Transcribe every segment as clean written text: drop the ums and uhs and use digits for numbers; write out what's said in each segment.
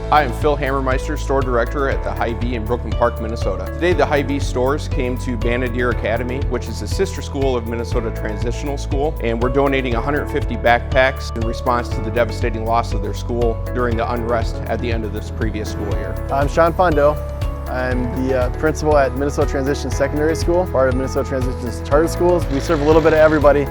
Hi, I'm Phil Hammermeister, Store Director at the Hy-Vee in Brooklyn Park, Minnesota. Today the Hy-Vee stores came to Banadier Academy, which is a sister school of Minnesota Transitional School, and we're donating 150 backpacks in response to the devastating loss of their school during the unrest at the end of this previous school year. I'm Sean Fondo. I'm the principal at Minnesota Transition Secondary School, part of Minnesota Transition's charter schools. We serve a little bit of everybody.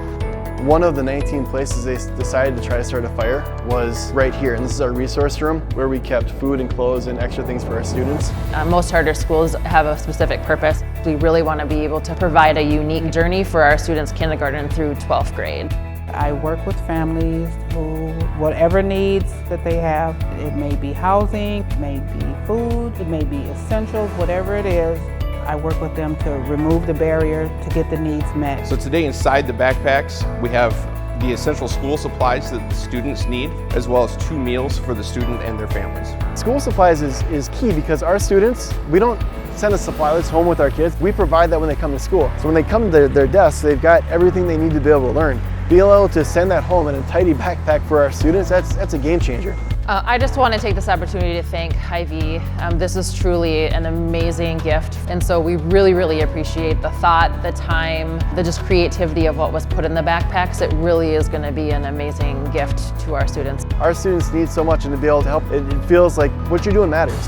One of the 19 places they decided to try to start a fire was right here, and this is our resource room where we kept food and clothes and extra things for our students. Most charter schools have a specific purpose. We really want to be able to provide a unique journey for our students kindergarten through 12th grade. I work with families who, whatever needs that they have, it may be housing, it may be food, it may be essentials, whatever it is, I work with them to remove the barrier to get the needs met. So today inside the backpacks, we have the essential school supplies that the students need, as well as 2 meals for the student and their families. School supplies is key because our students, we don't send a supply list home with our kids. We provide that when they come to school. So when they come to their desks, they've got everything they need to be able to learn. Being able to send that home in a tidy backpack for our students, that's a game changer. I just want to take this opportunity to thank Hy-Vee. This is truly an amazing gift, and so we really appreciate the thought, the time, the just creativity of what was put in the backpacks. It really is going to be an amazing gift to our students. Our students need so much, and to be able to help, it feels like what you're doing matters.